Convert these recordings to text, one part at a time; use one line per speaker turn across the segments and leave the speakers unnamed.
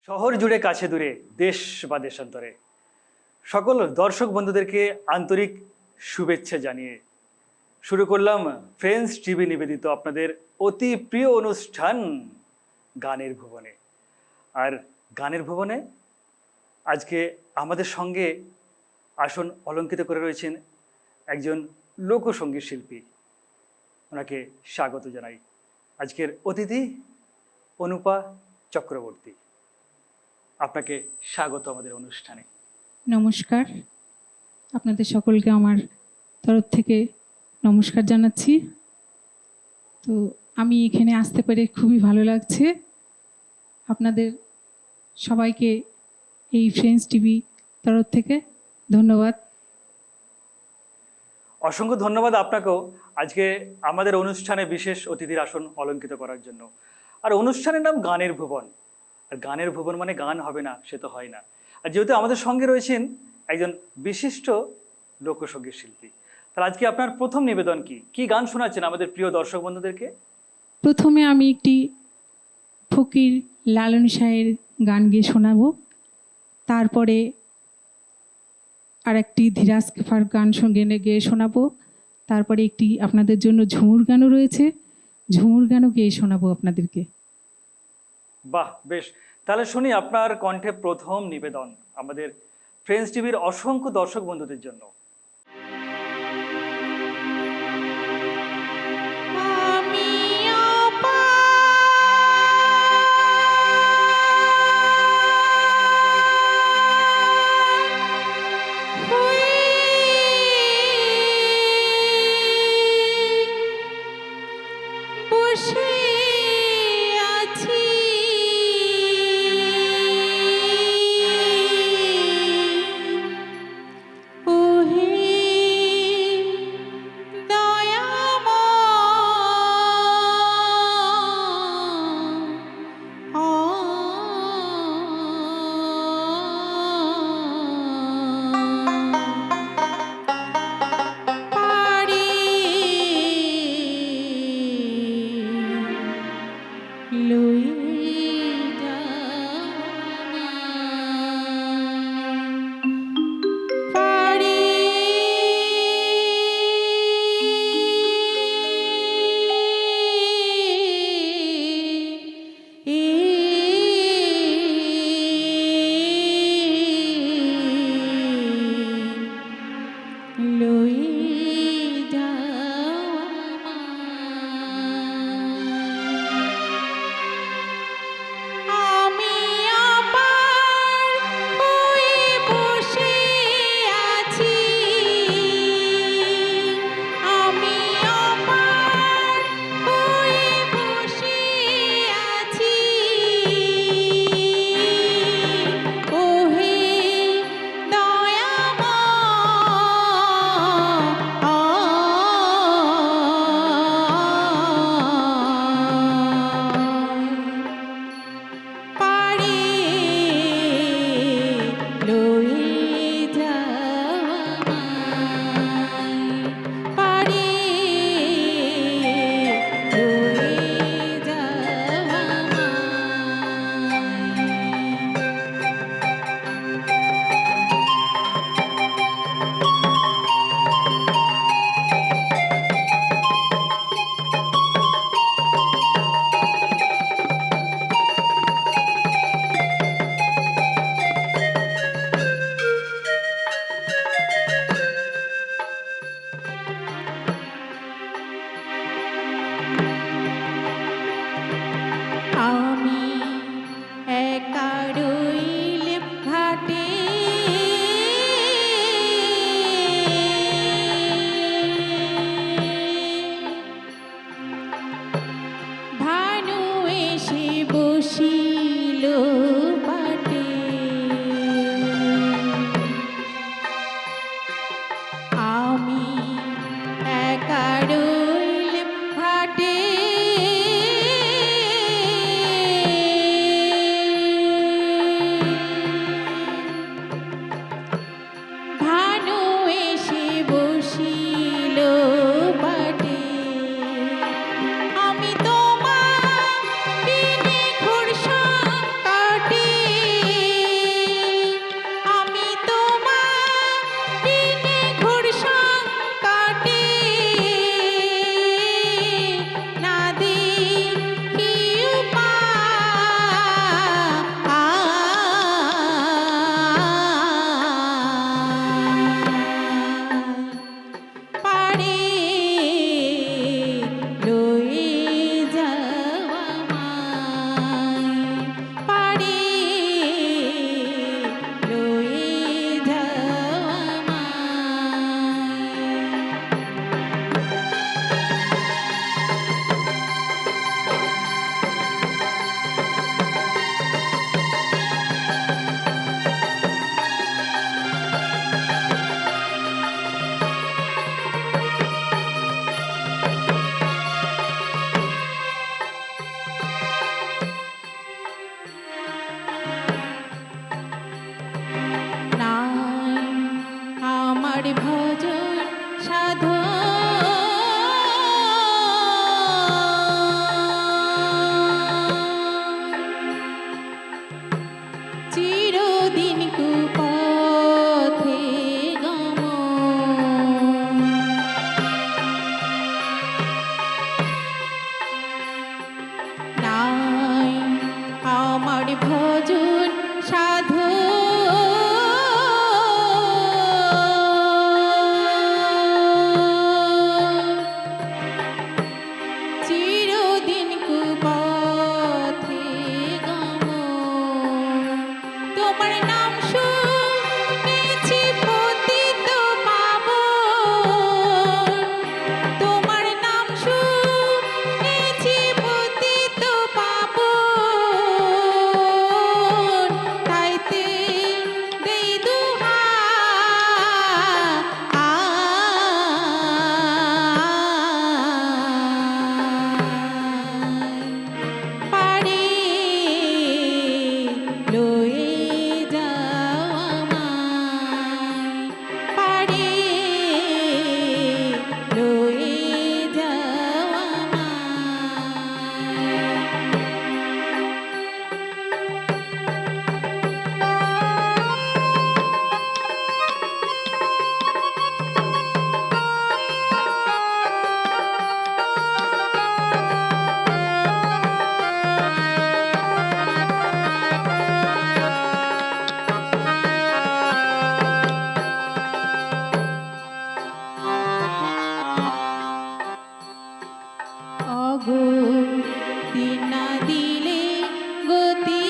শহর জুড়ে কাছে দূরে দেশ বা দেশান্তরে সকল দর্শক বন্ধুদেরকে আন্তরিক শুভেচ্ছা জানিয়ে শুরু করলাম ফ্রেন্ডস টিভি নিবেদিত আপনাদের অতি প্রিয় অনুষ্ঠান গানের ভুবনে। আর গানের ভুবনে আজকে আমাদের সঙ্গে আসন অলঙ্কিত করে রয়েছেন একজন লোকসঙ্গীত শিল্পী। ওনাকে স্বাগত জানাই। আজকের অতিথি অনুপা চক্রবর্তী, আপনাকে স্বাগত আমাদের অনুষ্ঠানে।
নমস্কার, আপনাদের সকলকে আমার তরফ থেকে নমস্কার জানাচ্ছি। তো আমি এখানে আসতে পেরে খুবই ভালো লাগছে। আপনাদের সবাইকে এই ফ্রেন্ডস টিভি তরফ থেকে ধন্যবাদ।
অসংখ্য ধন্যবাদ আপনাকেও আজকে আমাদের অনুষ্ঠানে বিশেষ অতিথির আসন অলঙ্কিত করার জন্য। আর অনুষ্ঠানের নাম গানের ভুবন, আর গানের ভুবন মানে গান হবে না, সে তো হয় না। আর যেহেতু আমাদের সঙ্গে রয়েছেন একজন বিশিষ্ট লোকসঙ্গীত শিল্পী, তাহলে আজকে আপনার প্রথম নিবেদন কি কি গান শোনাচ্ছেন আমাদের প্রিয় দর্শক বন্ধুদেরকে?
প্রথমে আমি একটি ফকির লালন শাহের গান গেয়ে শোনাবো, তারপরে আর একটি ধীরাজ খেপার গান সঙ্গে গেয়ে শোনাবো, তারপরে একটি আপনাদের জন্য ঝুমুর গানও রয়েছে, ঝুমুর গানও গেয়ে শোনাবো আপনাদেরকে।
বাহ, বেশ, তাহলে শুনি আপনার কণ্ঠে প্রথম নিবেদন আমাদের ফ্রেন্ডস টিভির অসংখ্য দর্শক বন্ধুদের জন্য।
Oh চিরদিন কুপথে গমন, নাই আমার ভজন সাধু, চিরদিন কুপথে গমন, তোমার নাম শুনেছি পতিত পাবন, তোমার নাম শুনেছি পতিত পাবন, তাইতে দেই দোহাই, পারে লয়ে যাও আমায়, পারে লয়ে যাও আমায়। অগতি না দিলে গতি,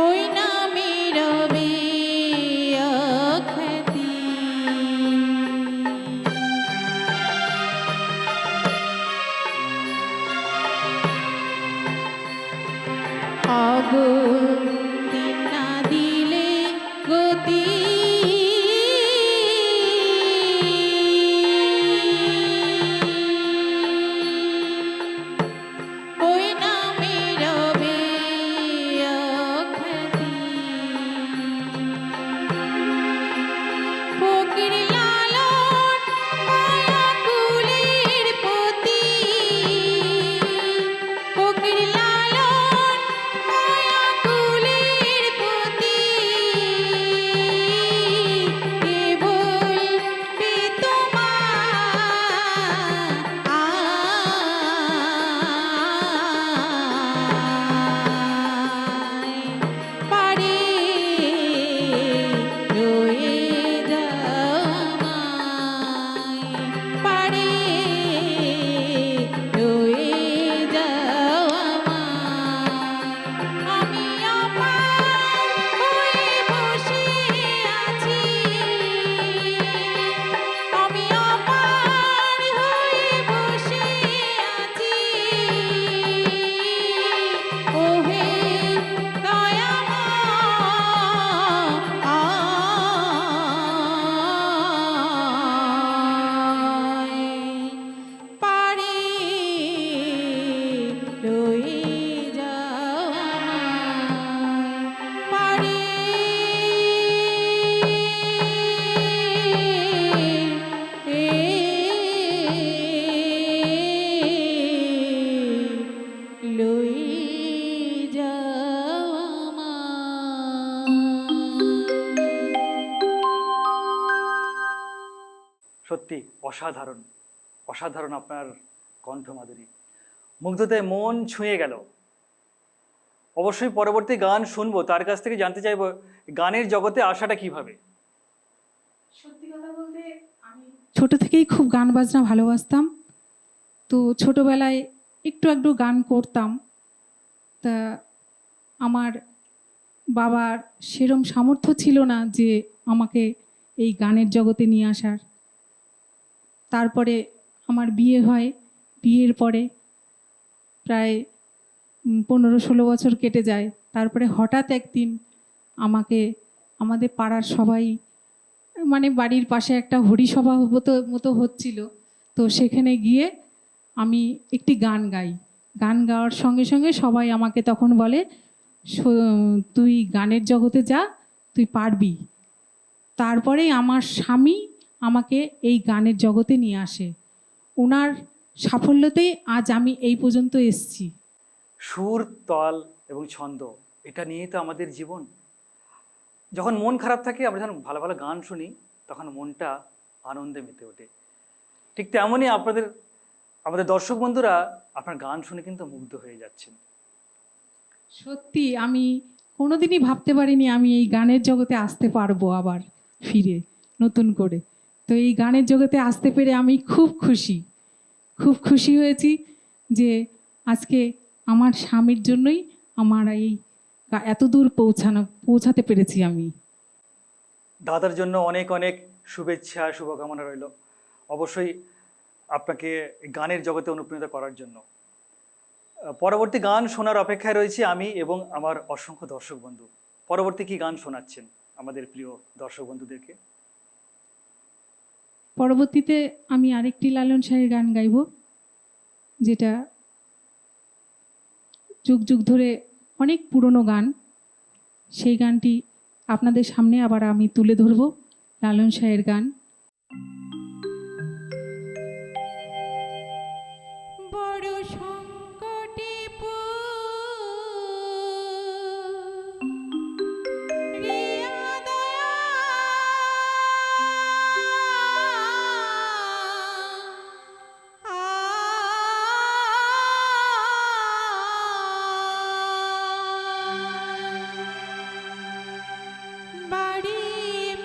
ওই নামের রবে অখ্যাতি, অগতি না দিলে গতি, ওই নামের রবে অখ্যাতি। ফকির লালন মায়া কুলের পতি, ফকির লালন মায়া কুলের পতি, কেবল পেতমায়, পারে লয়ে যাও আমায়, পারে লয়ে যাও আমায়। আমি অপার হয়ে বসে আছি, আমি অপার হয়ে বসে আছি, ওহে দয়াময়, পারে লয়ে যাও আমায়, পারে লয়ে যাও আমায়।
সত্যি অসাধারণ, অসাধারণ আপনার কণ্ঠমাধুরী, মুগ্ধতে মন ছুঁয়ে গেল। অবশ্যই পরবর্তী গান শুনবো, তার কাছ থেকে জানতে চাইবো গানের জগতে আসাটা কিভাবে।
সত্যি কথা বলতে আমি ছোট থেকেই খুব গান বাজনা ভালোবাসতাম, তো ছোটবেলায় একটু একটু গান করতাম। তা আমার বাবার সেরম সামর্থ্য ছিল না যে আমাকে এই গানের জগতে নিয়ে আসার। তারপরে আমার বিয়ে হয়, বিয়ের পরে প্রায় 15-16 বছর কেটে যায়। তারপরে হঠাৎ একদিন আমাকে আমাদের পাড়ার সবাই, মানে বাড়ির পাশে একটা হরিসভা মতো হচ্ছিল, তো সেখানে গিয়ে আমি একটি গান গাই। গান গাওয়ার সঙ্গে সঙ্গে সবাই আমাকে তখন বলে, তুই গানের জগতে যা, তুই পারবি। তারপরেই আমার স্বামী আমাকে এই গানের জগতে নিয়ে আসে। ওনার সাফল্যতেই আজ আমি এই পর্যন্ত এসেছি।
সুর, তাল এবং ছন্দ, এটা নিয়েই তো আমাদের জীবন। যখন মন খারাপ থাকে, আমরা যখন ভালো ভালো গান শুনি, তখন মনটা আনন্দে মেতে ওঠে। ঠিক তেমনই আমাদের দর্শক বন্ধুরা আপনার গান শুনে কিন্তু মুগ্ধ হয়ে যাচ্ছেন।
সত্যি আমি কোনোদিনই ভাবতে পারিনি আমি এই গানের জগতে আসতে পারবো আবার ফিরে নতুন করে। তো এই গানের জগতে আসতে পেরে আমি খুব খুশি হয়েছি যে আজকে আমার স্বামীর জন্যই আমার এই এত দূর পৌঁছাতে পেরেছি আমি।
দাদার জন্য অনেক অনেক শুভেচ্ছা, শুভকামনা রইল অবশ্যই আপনাকে এই গানের জগতে অনুপ্রাণিত করার জন্য। পরবর্তী গান শোনার অপেক্ষায় রয়েছি আমি এবং আমার অসংখ্য দর্শক বন্ধু। পরবর্তী কি গান শোনাচ্ছেন আমাদের প্রিয় দর্শক বন্ধুদেরকে?
পরবর্তীতে আমি আরেকটি লালন শাহের গান গাইব, যেটা যুগ যুগ ধরে অনেক পুরনো গান। সেই গানটি আপনাদের সামনে আবার আমি তুলে ধরব, লালন শাহের গান। বড় সংকটে বাড়ি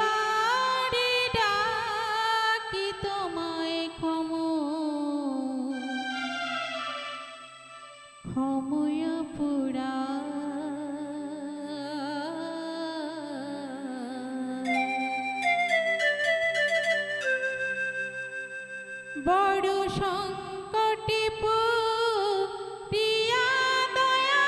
বাড়ি ডাকি তোমায় ক্ষময় পুরা। বড় সংকটে পড়িয়া দয়া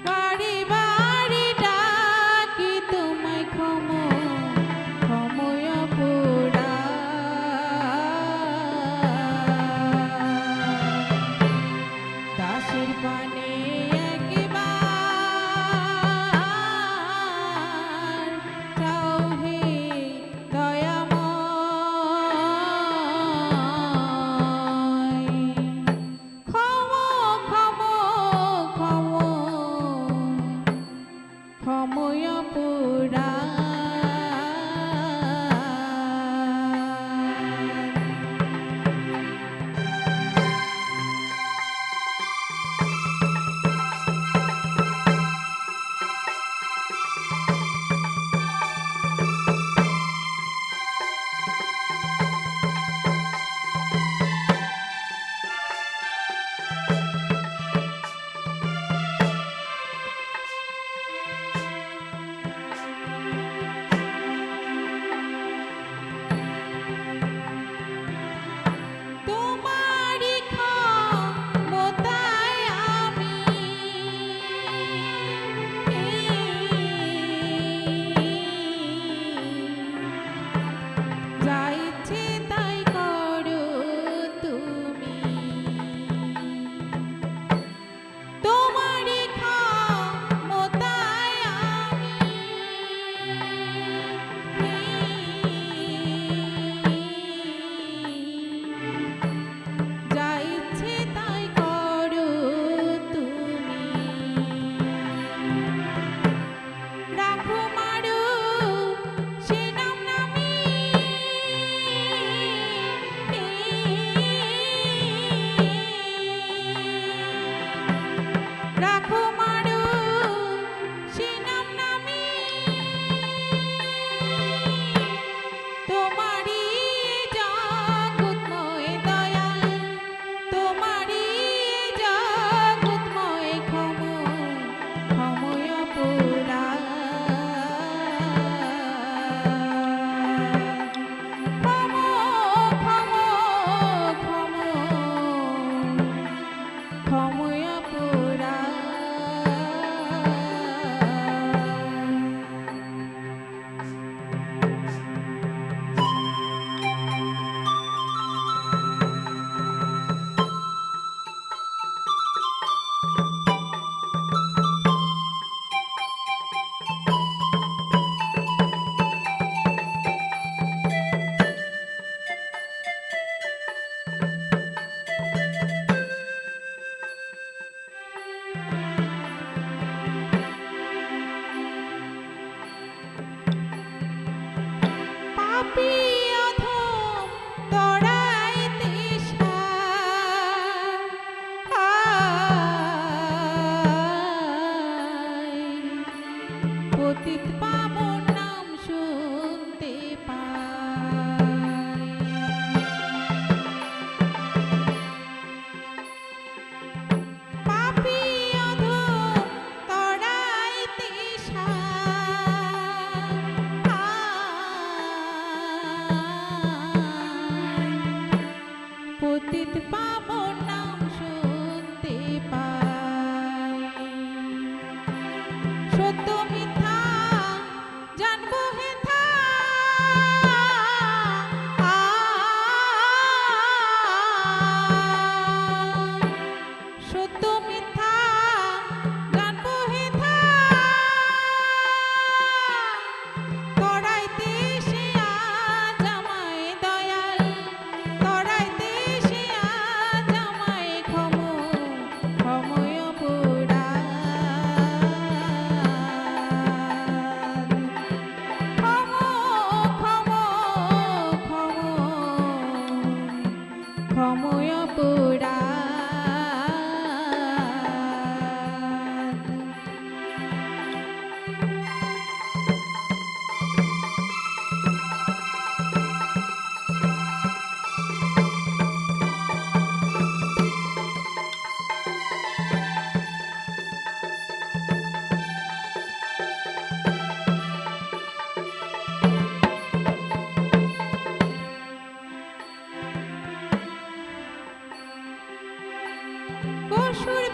বাড়ি বাড়ি ডাকি তোমায় ক্ষময় পুরা। দাসের পানে একবার চাও হে দয়াময়, ক্ষময় পুরা। পাপী অধম তরাইতে পতিত পাবন নাম শুনতে পাই। পাপী অধম তরাইতে পতিত পাবন নাম শুনতে পাই। সত্য মিথ্যা জানবো হেথা সত্য মিথ্যা জানবো হেথা তরাইতে সে আজ আমায় দয়াল, তরাইতে সে আজ আমায় ক্ষময় পুরাণ। ক্ষময় পুরাণ। পশুর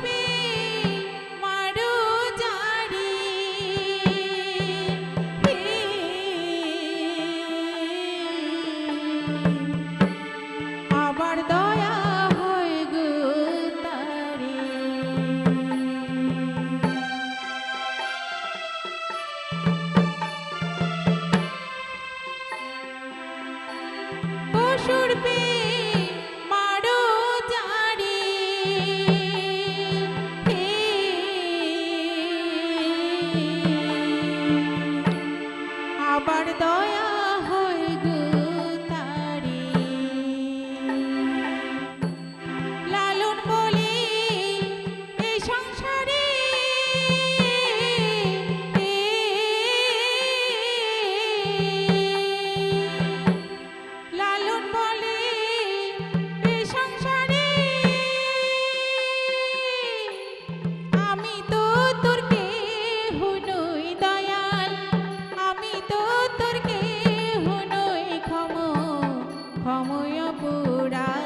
মারু জারি আবার দয়া হয় গো তারে। পশুর মারু জারি আবার দয়া হয় গো তারে। লালন বলি এই সংসারে লালন বলে এই সংসারে আমি তো তোর কেহ নই দয়াল, আমি তো তোর কেহ নই ক্ষময় পুরাণ।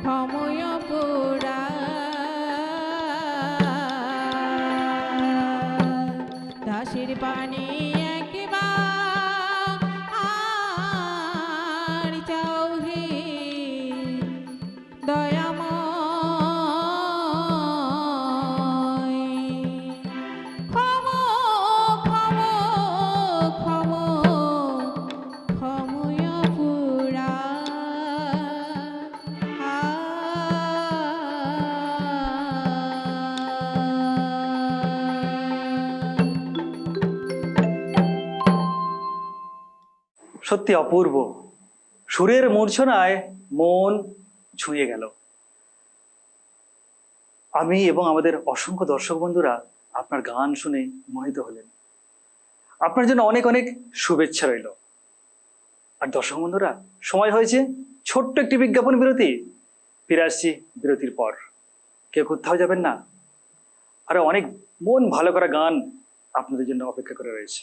ক্ষময় পুরাণ। দাসের পানে একবার যাও হে দয়াময়। ক্ষময় পুরাণ।
সত্যি অপূর্ব, সুরের মূর্ছনায় মন ছুঁয়ে গেল। আমি এবং আমাদের অসংখ্য দর্শক বন্ধুরা আপনার গান শুনে মোহিত হলেন। আপনার জন্য অনেক অনেক শুভেচ্ছা রইল। আর দর্শক বন্ধুরা, সময় হয়েছে ছোট্ট একটি বিজ্ঞাপন বিরতি। ফিরে আসছি বিরতির পর। কেউ কোথাও যাবেন না, আরো অনেক মন ভালো করা গান আপনাদের জন্য অপেক্ষা করে রয়েছে।